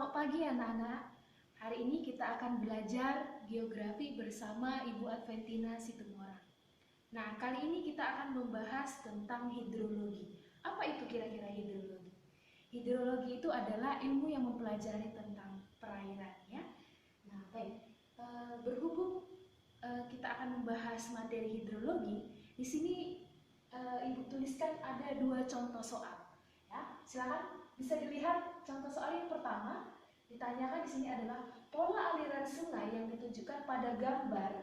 Selamat pagi anak-anak. Hari ini kita akan belajar geografi bersama Ibu Adventina Situmorang. Nah, kali ini kita akan membahas tentang hidrologi. Apa itu kira-kira hidrologi? Hidrologi itu adalah ilmu yang mempelajari tentang perairan, ya. Nah, baik. Berhubung kita akan membahas materi hidrologi, di sini Ibu tuliskan ada 2 contoh soal. Ya, silakan bisa dilihat contoh soal yang pertama. Ditanyakan di sini adalah pola aliran sungai yang ditunjukkan pada gambar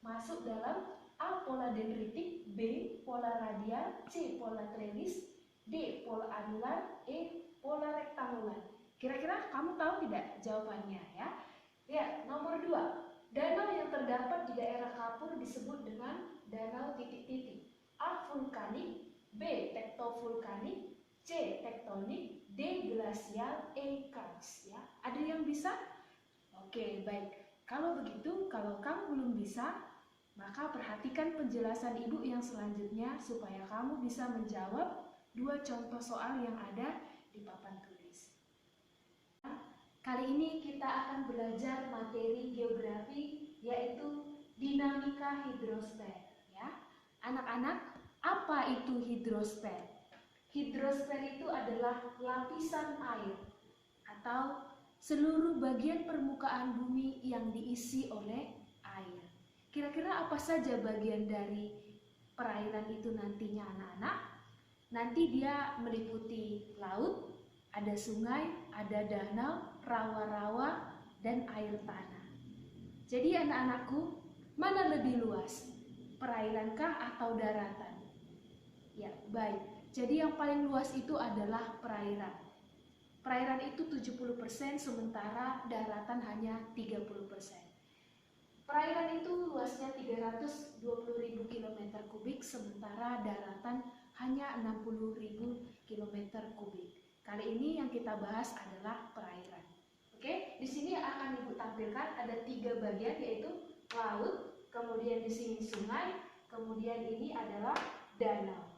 masuk dalam A. Pola dendritik, B. Pola radial, C. Pola trellis, D. Pola anular, E. Pola rektangular. Kira-kira kamu tahu tidak jawabannya, ya? Lihat nomor 2. Danau yang terdapat di daerah Kapur disebut dengan danau titik-titik. A. Vulkanik, B. Tektovulkanik, C. Tektonik, D. Glasial, E. Karst, ya. Ada yang bisa? Oke, baik. Kalau begitu, kalau kamu belum bisa, maka perhatikan penjelasan Ibu yang selanjutnya supaya kamu bisa menjawab 2 contoh soal yang ada di papan tulis. Kali ini kita akan belajar materi geografi yaitu dinamika hidrosfer, ya. Anak-anak, apa itu hidrosfer? Hidrosfer itu adalah lapisan air atau seluruh bagian permukaan bumi yang diisi oleh air. Kira-kira apa saja bagian dari perairan itu nantinya anak-anak? Nanti dia meliputi laut, ada sungai, ada danau, rawa-rawa, dan air tanah. Jadi anak-anakku, mana lebih luas? Perairankah atau daratan? Ya, baik. Jadi yang paling luas itu adalah perairan. Perairan itu 70%, sementara daratan hanya 30%. Perairan itu luasnya 320.000 km kubik, sementara daratan hanya 60.000 km kubik. Kali ini yang kita bahas adalah perairan. Oke, di sini akan Ibu tampilkan ada 3 bagian, yaitu laut, kemudian di sini sungai, kemudian ini adalah danau.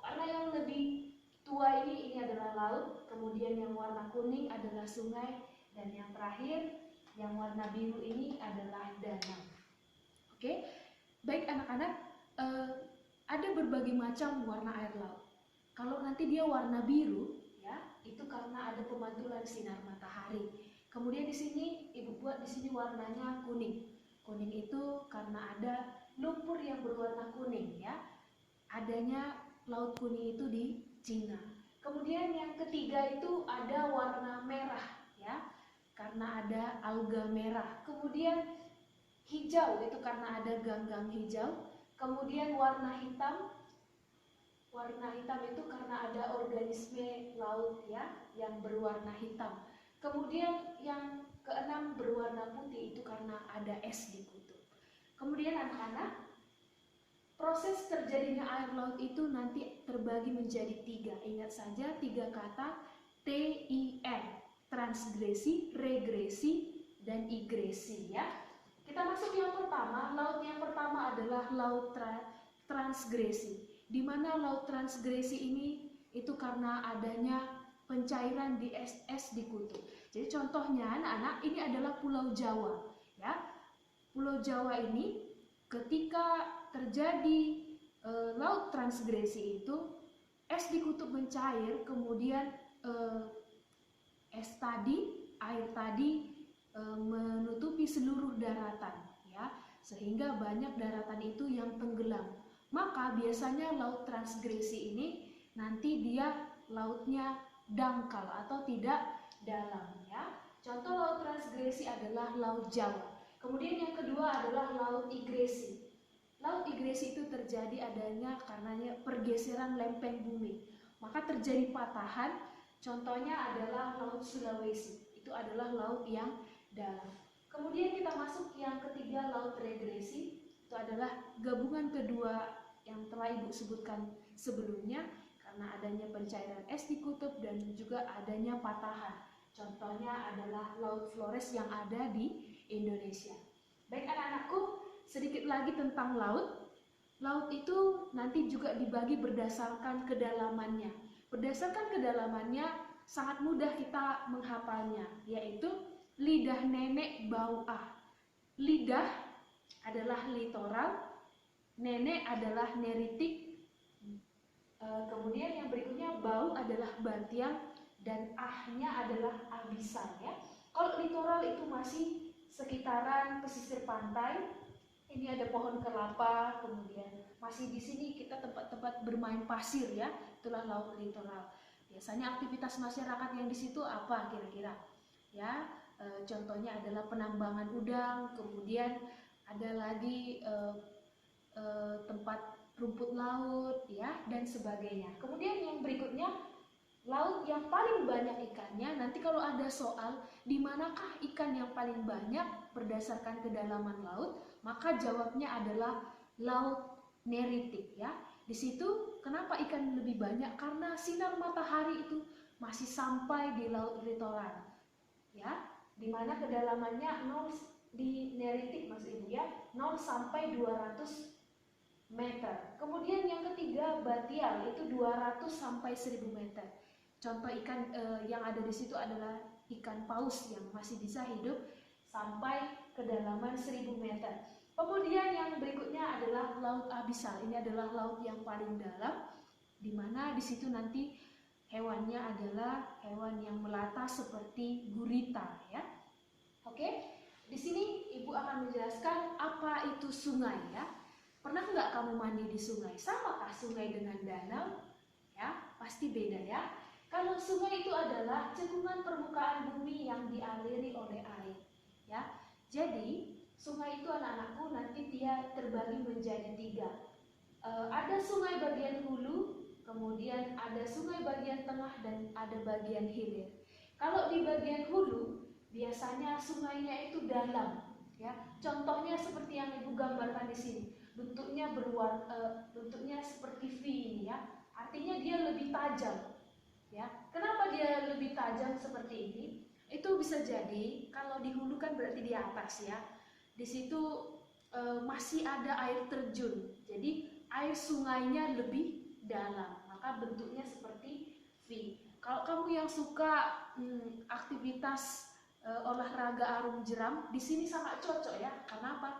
Warna yang lebih tua ini adalah laut, kemudian yang warna kuning adalah sungai, dan yang terakhir yang warna biru ini adalah danau. Oke, baik anak-anak, ada berbagai macam warna air laut. Kalau nanti dia warna biru, ya, itu karena ada pemantulan sinar matahari. Kemudian di sini Ibu buat di sini warnanya kuning. Kuning itu karena ada lumpur yang berwarna kuning, ya. Adanya Laut Kuning itu di Cina. Kemudian yang ketiga itu ada warna merah, ya, karena ada alga merah. Kemudian hijau itu karena ada ganggang hijau. Kemudian warna hitam itu karena ada organisme laut, ya, yang berwarna hitam. Kemudian yang keenam berwarna putih itu karena ada es di kutub. Kemudian anak-anak, proses terjadinya air laut itu nanti terbagi menjadi 3. Ingat saja 3 kata TIR, transgresi, regresi, dan igresi, ya. Kita masuk yang pertama. Laut yang pertama adalah laut transgresi. Di mana laut transgresi ini itu karena adanya pencairan di es di kutub. Jadi contohnya anak-anak, ini adalah Pulau Jawa, ya. Pulau Jawa ini ketika terjadi laut transgresi itu, es di kutub mencair, kemudian air tadi menutupi seluruh daratan, ya, sehingga banyak daratan itu yang tenggelam. Maka biasanya laut transgresi ini nanti dia lautnya dangkal atau tidak dalam, ya. Contoh laut transgresi adalah Laut Jawa. Kemudian yang kedua adalah laut igresi. Laut igresi itu terjadi adanya karenanya pergeseran lempeng bumi. Maka terjadi patahan. Contohnya adalah Laut Sulawesi. Itu adalah laut yang dalam. Kemudian kita masuk yang ketiga, laut regresi. Itu adalah gabungan kedua yang telah Ibu sebutkan sebelumnya, karena adanya pencairan es di kutub dan juga adanya patahan. Contohnya adalah Laut Flores yang ada di Indonesia. Baik anak-anakku, sedikit lagi tentang laut. Laut itu nanti juga dibagi berdasarkan kedalamannya. Berdasarkan kedalamannya, sangat mudah kita menghafalnya, yaitu lidah nenek bau ah. Lidah adalah litoral, nenek adalah neritik, kemudian yang berikutnya bau adalah batiang, dan ahnya adalah abisal ya. Kalau litoral itu masih sekitaran pesisir pantai, ini ada pohon kelapa, kemudian masih di sini kita tempat-tempat bermain pasir ya, itulah laut litoral. Biasanya aktivitas masyarakat yang di situ apa kira-kira? Ya, contohnya adalah penambangan udang, kemudian ada lagi tempat rumput laut ya, dan sebagainya. Kemudian yang berikutnya, laut yang paling banyak ikannya. Nanti kalau ada soal di manakah ikan yang paling banyak berdasarkan kedalaman laut, maka jawabnya adalah laut neritik ya. Di situ kenapa ikan lebih banyak? Karena sinar matahari itu masih sampai di laut litoral ya, di mana kedalamannya 0 di neritik Mas Ibu ya, 0 sampai 200 meter. Kemudian yang ketiga batial, itu 200 sampai 1000 meter. Contoh ikan yang ada di situ adalah ikan paus yang masih bisa hidup sampai kedalaman 1000 meter. Kemudian yang berikutnya adalah laut abisal. Ini adalah laut yang paling dalam, di mana di situ nanti hewannya adalah hewan yang melata seperti gurita ya. Oke, di sini Ibu akan menjelaskan apa itu sungai ya. Pernah nggak kamu mandi di sungai? Samakah sungai dengan danau? Ya, pasti beda ya. Kalau sungai itu adalah cekungan permukaan bumi yang dialiri oleh air ya. Jadi sungai itu anak-anakku nanti dia terbagi menjadi 3. Ada sungai bagian hulu, kemudian ada sungai bagian tengah, dan ada bagian hilir. Kalau di bagian hulu biasanya sungainya itu dalam ya. Contohnya seperti yang Ibu gambarkan di sini. Bentuknya seperti V ini ya. Artinya dia lebih tajam ya. Kenapa dia lebih tajam seperti ini? Itu bisa jadi kalau di hulu kan berarti di atas ya. Di situ masih ada air terjun. Jadi air sungainya lebih dalam, maka bentuknya seperti V. Kalau kamu yang suka aktivitas olahraga arum jeram, di sini sangat cocok ya. Karena apa?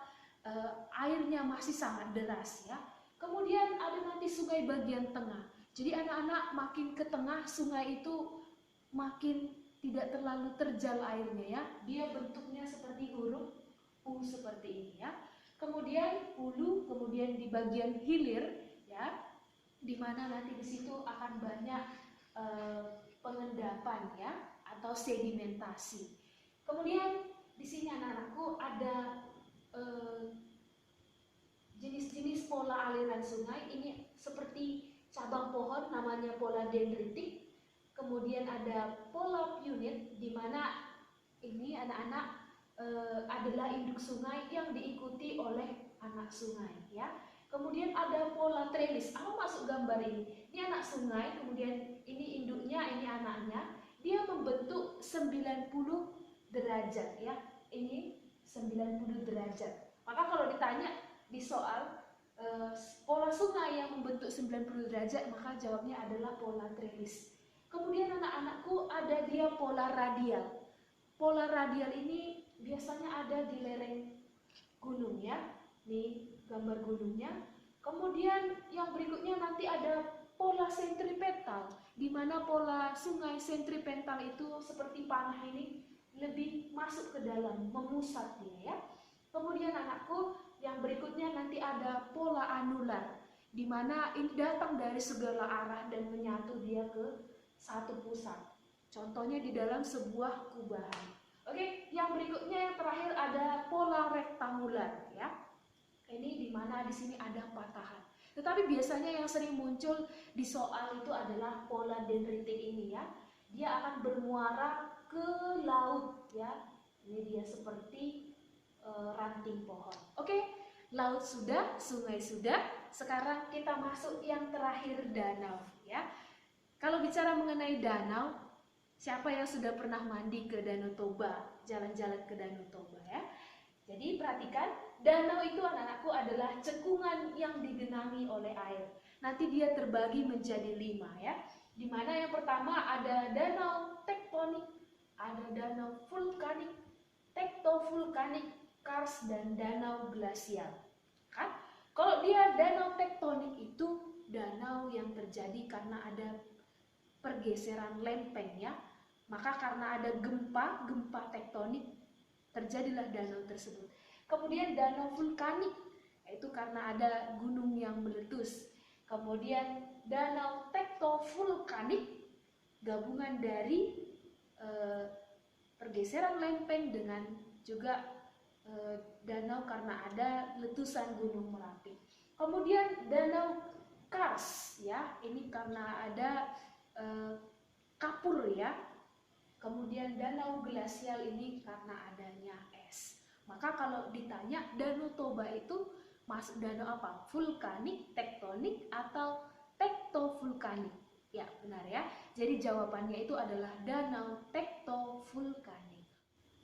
Airnya masih sangat deras ya. Kemudian ada nanti sungai bagian tengah. Jadi anak-anak makin ke tengah sungai itu makin tidak terlalu terjal airnya ya. Dia bentuknya seperti huruf U seperti ini ya. Kemudian hulu, kemudian di bagian hilir ya, di mana nanti di situ akan banyak pengendapan ya atau sedimentasi. Kemudian di sini anak-anakku ada jenis-jenis pola aliran sungai. Ini seperti cabang pohon namanya pola dendritik. Kemudian ada pola punit, di mana ini anak-anak adalah induk sungai yang diikuti oleh anak sungai ya. Kemudian ada pola trellis. Apa maksud gambar ini? Ini anak sungai, kemudian ini induknya, ini anaknya. Dia membentuk 90 derajat ya. Ini 90 derajat. Maka kalau ditanya di soal pola sungai yang membentuk 90 derajat, maka jawabnya adalah pola trellis. Kemudian anak-anakku ada dia pola radial. Pola radial ini biasanya ada di lereng gunung ya. Nih gambar gunungnya. Kemudian yang berikutnya nanti ada pola sentripetal, di mana pola sungai sentripetal itu seperti panah ini lebih masuk ke dalam, memusat dia ya. Kemudian anakku, yang berikutnya nanti ada pola anular, di mana ini datang dari segala arah dan menyatu dia ke satu pusat. Contohnya di dalam sebuah kubahan. Oke, yang berikutnya yang terakhir ada pola rektangular ya. Ini di mana di sini ada patahan. Tetapi biasanya yang sering muncul di soal itu adalah pola dendritik ini ya. Dia akan bermuara ke laut ya. Ini dia seperti ranting pohon. Oke, laut sudah, sungai sudah. Sekarang kita masuk yang terakhir, danau ya. Kalau bicara mengenai danau, siapa yang sudah pernah mandi ke Danau Toba, jalan-jalan ke Danau Toba ya? Jadi perhatikan, danau itu anak-anakku adalah cekungan yang digenangi oleh air. Nanti dia terbagi menjadi 5 ya. di mana yang pertama ada danau tektonik, ada danau vulkanik, tektovulkanik, kars, dan danau glasial. Kan? Kalau dia danau tektonik itu danau yang terjadi karena ada pergeseran lempeng ya. Maka karena ada gempa tektonik terjadilah danau tersebut. Kemudian danau vulkanik itu karena ada gunung yang meletus. Kemudian danau tektovulkanik gabungan dari pergeseran lempeng dengan juga danau karena ada letusan gunung Merapi. Kemudian danau kars ya, ini karena ada kapur ya. Kemudian danau glasial ini karena adanya es. Maka kalau ditanya danau Toba itu masuk danau apa? Vulkanik, tektonik, atau tektovulkanik? Ya, benar ya. Jadi jawabannya itu adalah danau tektovulkanik.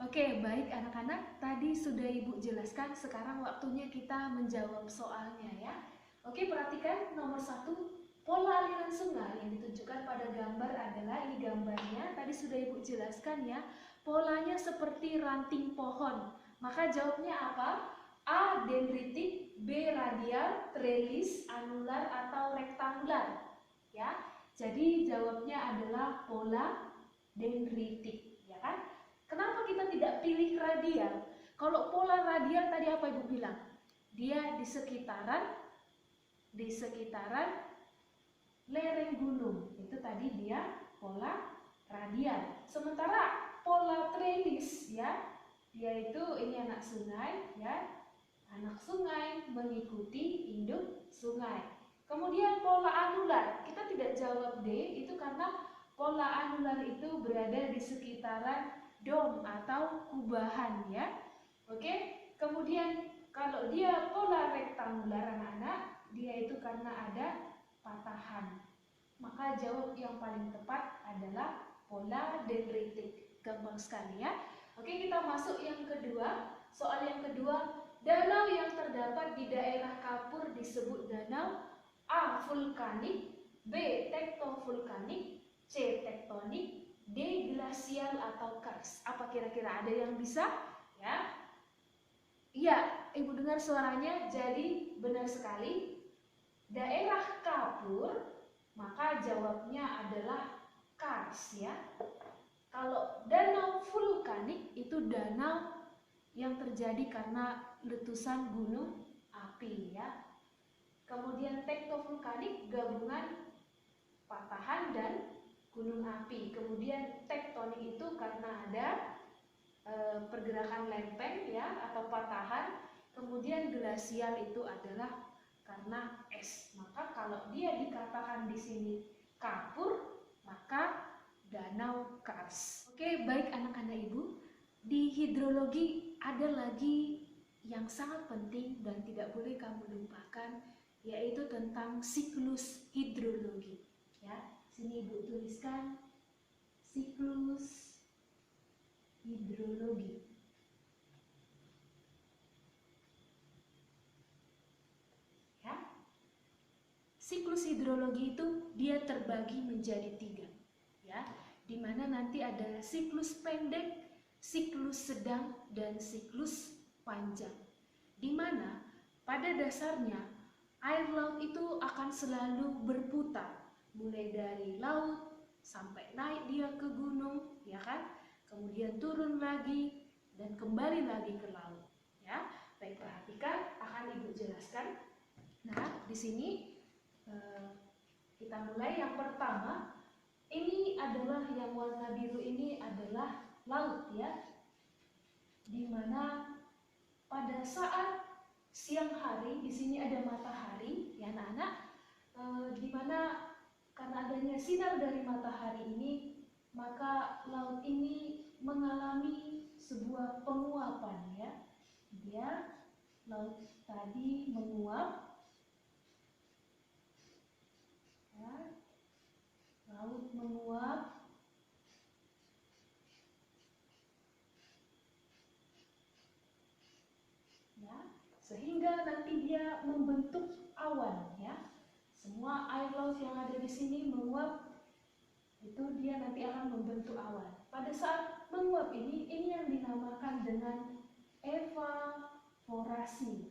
Oke, baik anak-anak. Tadi sudah Ibu jelaskan, sekarang waktunya kita menjawab soalnya ya. Oke, perhatikan nomor 1. Pola aliran sungai yang ditunjukkan pada gambar adalah, ini gambarnya, tadi sudah Ibu jelaskan ya, polanya seperti ranting pohon. Maka jawabnya apa? A. Dendritik, B. Radial, trellis, anular, atau rektangular. Ya, jadi jawabnya adalah pola dendritik, ya kan? Kenapa kita tidak pilih radial? Kalau pola radial tadi apa Ibu bilang? Dia di sekitaran lereng gunung, itu tadi dia pola radial. Sementara pola trellis ya, dia itu ini anak sungai ya, anak sungai mengikuti induk sungai. Kemudian pola anular, kita tidak jawab D, itu karena pola anular itu berada di sekitaran dom atau kubahan ya. Oke, kemudian kalau dia pola rektangular anak-anak, dia itu karena ada patahan. Maka jawab yang paling tepat adalah pola dendritik. Gampang sekali ya. Oke, kita masuk yang kedua. Soal yang kedua, danau yang terdapat di daerah kapur disebut danau A. Vulkanik, B. Tektovulkanik, C. Tektonik, D. Glasial atau kars. Apa kira-kira, ada yang bisa? Ya. Iya, Ibu dengar suaranya, jadi benar sekali. Daerah kapur, maka jawabnya adalah kars ya. Kalau danau vulkanik itu danau yang terjadi karena letusan gunung api ya. Kemudian tektovulkanik gabungan patahan dan gunung api. Kemudian tektonik itu karena ada pergerakan lempeng ya atau patahan. Kemudian glasial itu adalah karena es. Maka kalau dia dikatakan di sini kapur, maka danau kars. Oke, baik anak-anak Ibu. Di hidrologi ada lagi yang sangat penting dan tidak boleh kamu lupakan, yaitu tentang siklus hidrologi. Ya, sini Ibu tuliskan siklus hidrologi. Siklus hidrologi itu dia terbagi menjadi 3 ya, dimana nanti ada siklus pendek, siklus sedang, dan siklus panjang. Dimana pada dasarnya air laut itu akan selalu berputar, mulai dari laut sampai naik dia ke gunung, ya kan? Kemudian turun lagi dan kembali lagi ke laut. Ya, baik, perhatikan, akan Ibu jelaskan. Nah, di sini kita mulai. Yang pertama, ini adalah yang warna biru ini adalah laut ya, dimana pada saat siang hari di sini ada matahari ya anak-anak, dimana karena adanya sinar dari matahari ini maka laut ini mengalami sebuah penguapan ya. Dia laut tadi menguap. Laut menguap ya, sehingga nanti dia membentuk awan ya. Semua air laut yang ada di sini menguap itu dia nanti akan membentuk awan. Pada saat menguap ini yang dinamakan dengan evaporasi.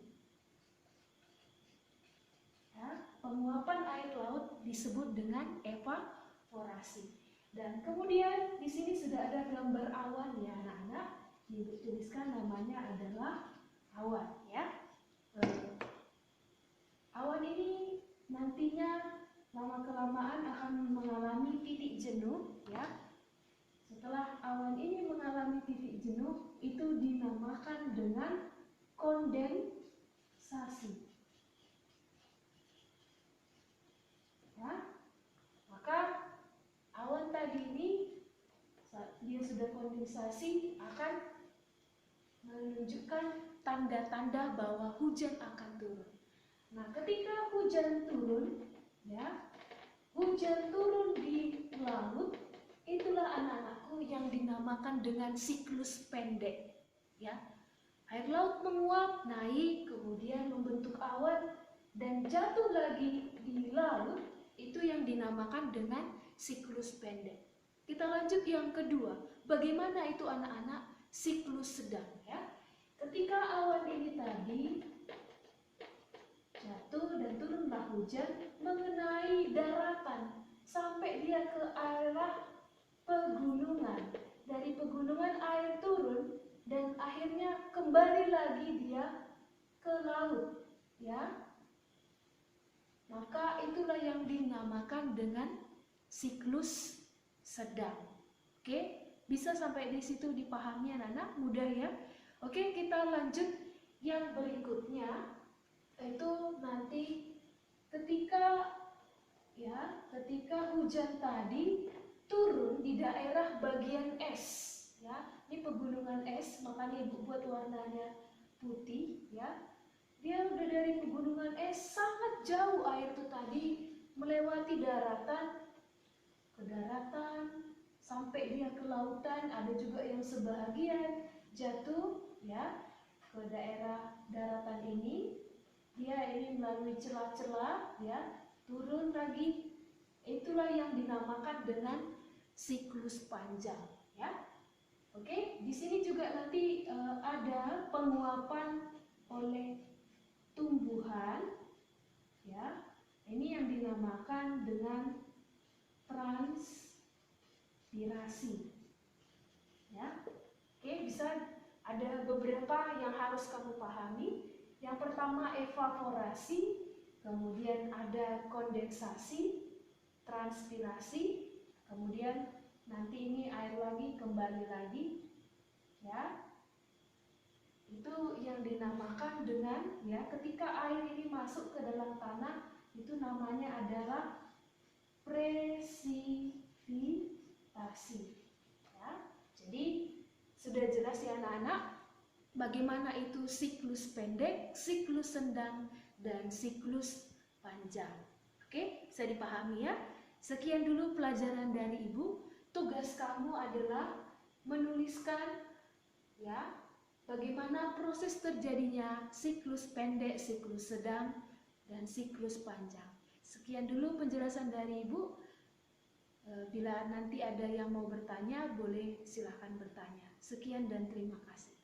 Ya, penguapan air laut disebut dengan evaporasi. Dan kemudian di sini sudah ada gambar awan ya anak-anak. Ibu tuliskan namanya adalah awan ya. Awan ini nantinya lama kelamaan akan mengalami titik jenuh ya. Setelah awan ini mengalami titik jenuh, itu dinamakan dengan kondensasi. Ya. Maka awan tadi ini saat dia sudah kondensasi akan menunjukkan tanda-tanda bahwa hujan akan turun. Nah, ketika hujan turun, ya, hujan turun di laut, itulah anak-anakku yang dinamakan dengan siklus pendek. Ya, air laut menguap, naik, kemudian membentuk awan dan jatuh lagi di laut, itu yang dinamakan dengan siklus pendek. Kita lanjut yang kedua. Bagaimana itu anak-anak? Siklus sedang ya. Ketika awan ini tadi jatuh dan turunlah hujan mengenai daratan sampai dia ke arah pegunungan. Dari pegunungan air turun dan akhirnya kembali lagi dia ke laut ya. Maka itulah yang dinamakan dengan siklus sedang. Oke, bisa sampai di situ dipahami anak-anak? Mudah ya? Oke, kita lanjut yang berikutnya, itu nanti ketika hujan tadi turun di daerah bagian es ya. Ini pegunungan es, makanya Ibu buat warnanya putih ya. Dia udah dari pegunungan es sangat jauh air itu tadi melewati daratan, ke daratan sampai dia ke lautan. Ada juga yang sebahagian jatuh ya ke daerah daratan ini. Dia ini melalui celah-celah ya turun lagi. Itulah yang dinamakan dengan siklus panjang ya. Oke, di sini juga nanti ada penguapan oleh tumbuhan ya. Ini yang dinamakan dengan transpirasi ya. Oke, bisa ada beberapa yang harus kamu pahami. Yang pertama evaporasi, kemudian ada kondensasi, transpirasi, kemudian nanti ini air lagi kembali lagi ya. Itu yang dinamakan dengan ya, ketika air ini masuk ke dalam tanah itu namanya adalah presipitasi ya. Jadi sudah jelas ya anak-anak bagaimana itu siklus pendek, siklus sedang, dan siklus panjang. Oke, bisa dipahami ya? Sekian dulu pelajaran dari Ibu. Tugas kamu adalah menuliskan ya bagaimana proses terjadinya siklus pendek, siklus sedang, dan siklus panjang. Sekian dulu penjelasan dari Ibu. Bila nanti ada yang mau bertanya, boleh silahkan bertanya. Sekian dan terima kasih.